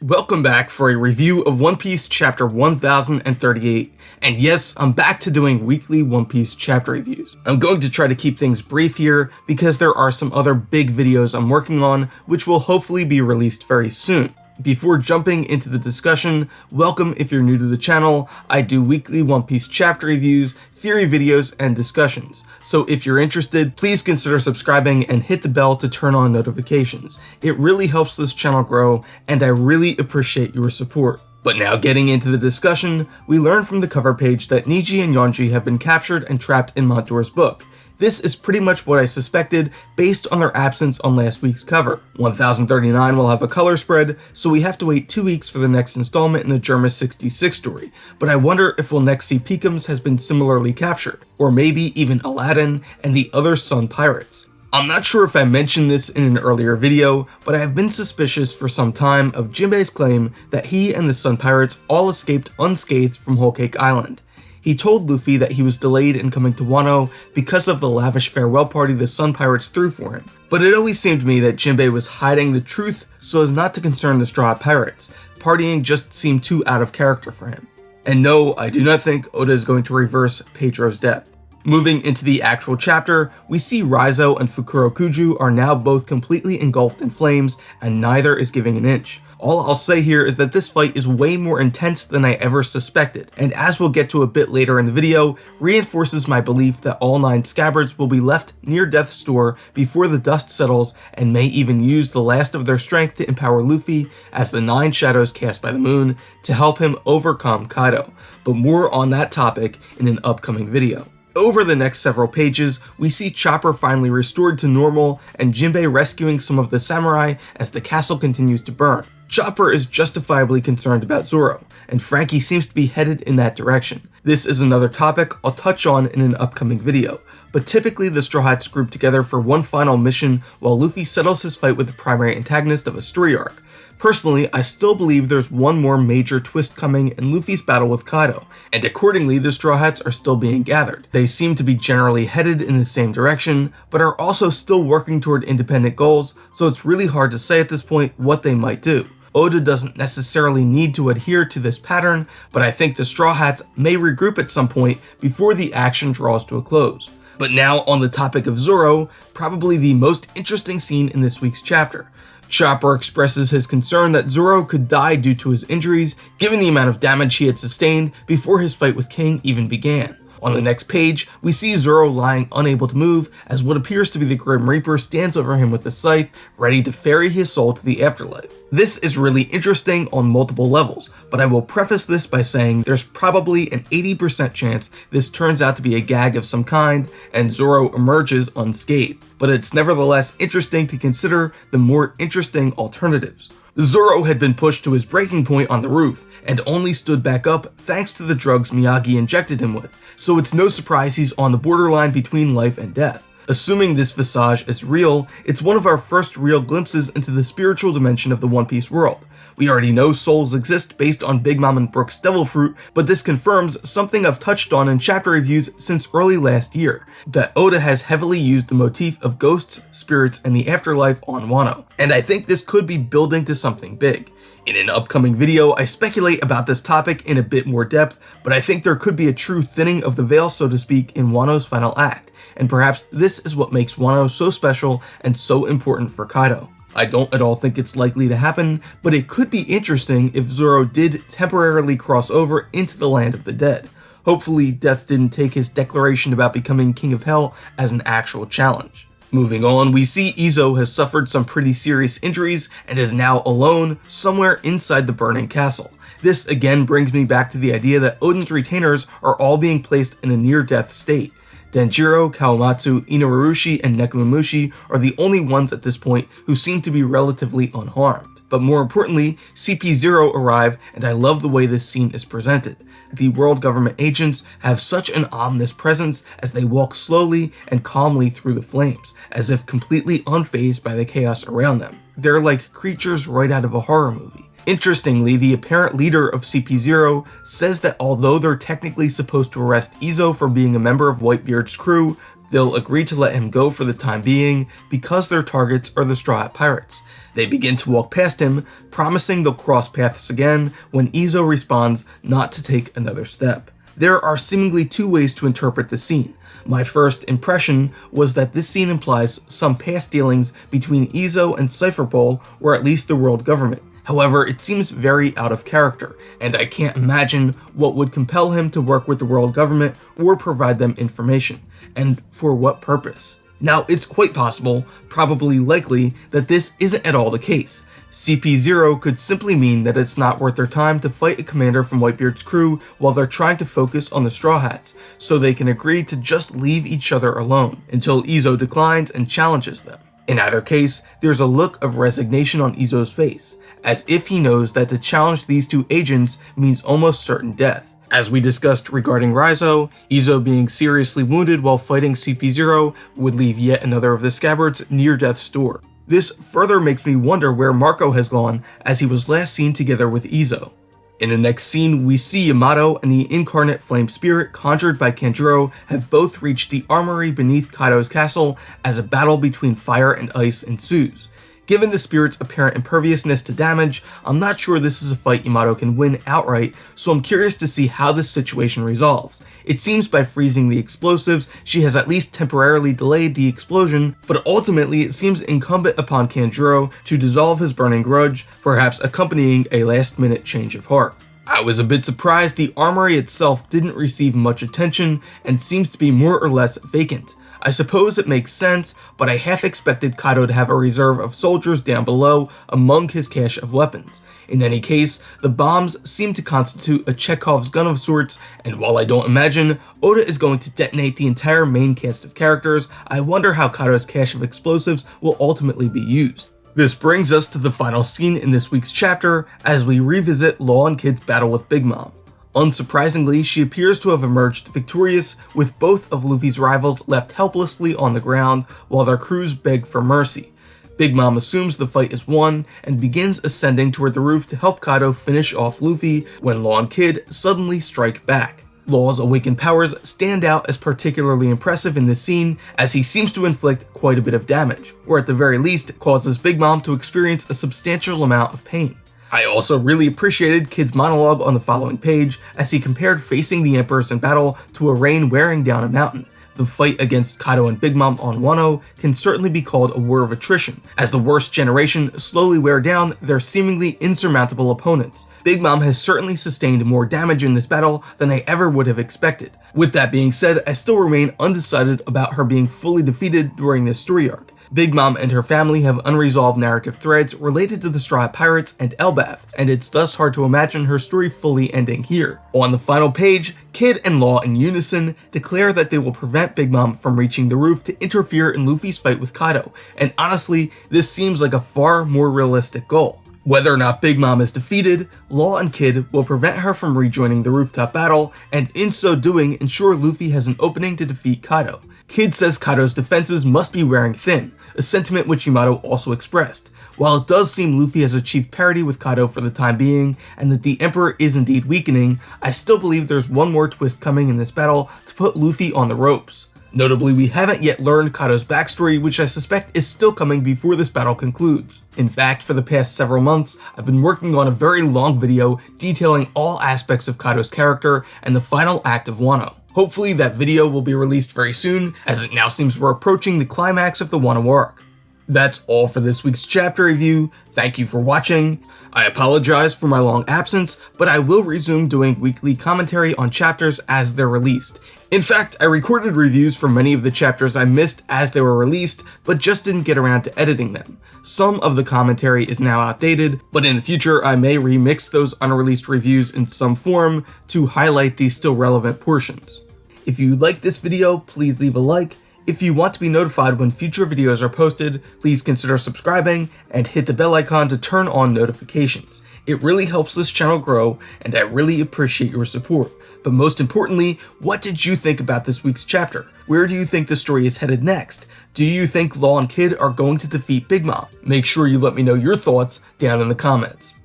Welcome back for a review of One Piece chapter 1038, and yes, I'm back to doing weekly One Piece chapter reviews. I'm going to try to keep things brief here because there are some other big videos I'm working on which will hopefully be released very soon. Before jumping into the discussion, welcome if you're new to the channel. I do weekly One Piece chapter reviews, theory videos, and discussions. So if you're interested, please consider subscribing and hit the bell to turn on notifications. It really helps this channel grow, and I really appreciate your support. But now getting into the discussion, we learn from the cover page that Niji and Yonji have been captured and trapped in Montour's book. This is pretty much what I suspected based on their absence on last week's cover. 1039 will have a color spread, so we have to wait 2 weeks for the next installment in the Germa 66 story, but I wonder if we'll next see Peakums has been similarly captured, or maybe even Aladdin and the other Sun Pirates. I'm not sure if I mentioned this in an earlier video, but I have been suspicious for some time of Jinbei's claim that he and the Sun Pirates all escaped unscathed from Whole Cake Island. He told Luffy that he was delayed in coming to Wano because of the lavish farewell party the Sun Pirates threw for him. But it always seemed to me that Jinbei was hiding the truth so as not to concern the Straw Hat Pirates. Partying just seemed too out of character for him. And no, I do not think Oda is going to reverse Pedro's death. Moving into the actual chapter, we see Raizo and Fukurokuju are now both completely engulfed in flames, and neither is giving an inch. All I'll say here is that this fight is way more intense than I ever suspected, and as we'll get to a bit later in the video, reinforces my belief that all 9 scabbards will be left near death's door before the dust settles, and may even use the last of their strength to empower Luffy as the 9 shadows cast by the moon to help him overcome Kaido. But more on that topic in an upcoming video. Over the next several pages, we see Chopper finally restored to normal and Jinbei rescuing some of the samurai as the castle continues to burn. Chopper is justifiably concerned about Zoro, and Frankie seems to be headed in that direction. This is another topic I'll touch on in an upcoming video, but typically the Straw Hats group together for one final mission while Luffy settles his fight with the primary antagonist of a story arc. Personally, I still believe there's one more major twist coming in Luffy's battle with Kaido, and accordingly the Straw Hats are still being gathered. They seem to be generally headed in the same direction, but are also still working toward independent goals, so it's really hard to say at this point what they might do. Oda doesn't necessarily need to adhere to this pattern, but I think the Straw Hats may regroup at some point before the action draws to a close. But now on the topic of Zoro, probably the most interesting scene in this week's chapter. Chopper expresses his concern that Zoro could die due to his injuries, given the amount of damage he had sustained before his fight with King even began. On the next page, we see Zoro lying unable to move as what appears to be the Grim Reaper stands over him with a scythe, ready to ferry his soul to the afterlife. This is really interesting on multiple levels, but I will preface this by saying there's probably an 80% chance this turns out to be a gag of some kind and Zoro emerges unscathed. But it's nevertheless interesting to consider the more interesting alternatives. Zoro had been pushed to his breaking point on the roof, and only stood back up thanks to the drugs Miyagi injected him with, so it's no surprise he's on the borderline between life and death. Assuming this visage is real, it's one of our first real glimpses into the spiritual dimension of the One Piece world. We already know souls exist based on Big Mom and Brook's Devil Fruit, but this confirms something I've touched on in chapter reviews since early last year, that Oda has heavily used the motif of ghosts, spirits, and the afterlife on Wano, and I think this could be building to something big. In an upcoming video, I speculate about this topic in a bit more depth, but I think there could be a true thinning of the veil, so to speak, in Wano's final act, and perhaps this is what makes Wano so special and so important for Kaido. I don't at all think it's likely to happen, but it could be interesting if Zoro did temporarily cross over into the land of the dead. Hopefully, Death didn't take his declaration about becoming King of Hell as an actual challenge. Moving on, we see Izo has suffered some pretty serious injuries and is now alone somewhere inside the burning castle. This again brings me back to the idea that Oden's retainers are all being placed in a near-death state. Denjiro, Kawamatsu, Inarushi, and Nekomamushi are the only ones at this point who seem to be relatively unharmed. But more importantly, CP0 arrive, and I love the way this scene is presented. The world government agents have such an ominous presence as they walk slowly and calmly through the flames, as if completely unfazed by the chaos around them. They're like creatures right out of a horror movie. Interestingly, the apparent leader of CP0 says that although they're technically supposed to arrest Izo for being a member of Whitebeard's crew, they'll agree to let him go for the time being because their targets are the Straw Hat Pirates. They begin to walk past him, promising they'll cross paths again when Izo responds not to take another step. There are seemingly two ways to interpret the scene. My first impression was that this scene implies some past dealings between Izo and Cypherpole, or at least the world government. However, it seems very out of character, and I can't imagine what would compel him to work with the world government or provide them information, and for what purpose. Now, it's quite possible, probably likely, that this isn't at all the case. CP0 could simply mean that it's not worth their time to fight a commander from Whitebeard's crew while they're trying to focus on the Straw Hats, so they can agree to just leave each other alone, until Izo declines and challenges them. In either case, there's a look of resignation on Izo's face, as if he knows that to challenge these two agents means almost certain death. As we discussed regarding Raizo, Izo being seriously wounded while fighting CP0 would leave yet another of the Scabbard's near death's door. This further makes me wonder where Marco has gone, as he was last seen together with Izo. In the next scene, we see Yamato and the incarnate flame spirit conjured by Kanjuro have both reached the armory beneath Kaido's castle as a battle between fire and ice ensues. Given the spirit's apparent imperviousness to damage, I'm not sure this is a fight Yamato can win outright, so I'm curious to see how this situation resolves. It seems by freezing the explosives, she has at least temporarily delayed the explosion, but ultimately it seems incumbent upon Kanjuro to dissolve his burning grudge, perhaps accompanying a last-minute change of heart. I was a bit surprised the armory itself didn't receive much attention and seems to be more or less vacant. I suppose it makes sense, but I half expected Kaido to have a reserve of soldiers down below among his cache of weapons. In any case, the bombs seem to constitute a Chekhov's gun of sorts, and while I don't imagine Oda is going to detonate the entire main cast of characters, I wonder how Kaido's cache of explosives will ultimately be used. This brings us to the final scene in this week's chapter as we revisit Law and Kid's battle with Big Mom. Unsurprisingly, she appears to have emerged victorious, with both of Luffy's rivals left helplessly on the ground while their crews beg for mercy. Big Mom assumes the fight is won and begins ascending toward the roof to help Kaido finish off Luffy when Law and Kid suddenly strike back. Law's awakened powers stand out as particularly impressive in this scene, as he seems to inflict quite a bit of damage, or at the very least causes Big Mom to experience a substantial amount of pain. I also really appreciated Kid's monologue on the following page as he compared facing the Emperors in battle to a rain wearing down a mountain. The fight against Kaido and Big Mom on Wano can certainly be called a war of attrition, as the worst generation slowly wear down their seemingly insurmountable opponents. Big Mom has certainly sustained more damage in this battle than I ever would have expected. With that being said, I still remain undecided about her being fully defeated during this story arc. Big Mom and her family have unresolved narrative threads related to the Straw Hat Pirates and Elbaf, and it's thus hard to imagine her story fully ending here. On the final page, Kid and Law in unison declare that they will prevent Big Mom from reaching the roof to interfere in Luffy's fight with Kaido, and honestly, this seems like a far more realistic goal. Whether or not Big Mom is defeated, Law and Kid will prevent her from rejoining the rooftop battle, and in so doing ensure Luffy has an opening to defeat Kaido. Kid says Kaido's defenses must be wearing thin, a sentiment which Yamato also expressed. While it does seem Luffy has achieved parity with Kaido for the time being, and that the Emperor is indeed weakening, I still believe there's one more twist coming in this battle to put Luffy on the ropes. Notably, we haven't yet learned Kaido's backstory, which I suspect is still coming before this battle concludes. In fact, for the past several months, I've been working on a very long video detailing all aspects of Kaido's character and the final act of Wano. Hopefully that video will be released very soon, as it now seems we're approaching the climax of the Wano arc. That's all for this week's chapter review. Thank you for watching. I apologize for my long absence, but I will resume doing weekly commentary on chapters as they're released. In fact, I recorded reviews for many of the chapters I missed as they were released, but just didn't get around to editing them. Some of the commentary is now outdated, but in the future I may remix those unreleased reviews in some form to highlight these still relevant portions. If you like this video, please leave a like. If you want to be notified when future videos are posted, please consider subscribing and hit the bell icon to turn on notifications. It really helps this channel grow, and I really appreciate your support. But most importantly, what did you think about this week's chapter? Where do you think the story is headed next? Do you think Law and Kid are going to defeat Big Mom? Make sure you let me know your thoughts down in the comments.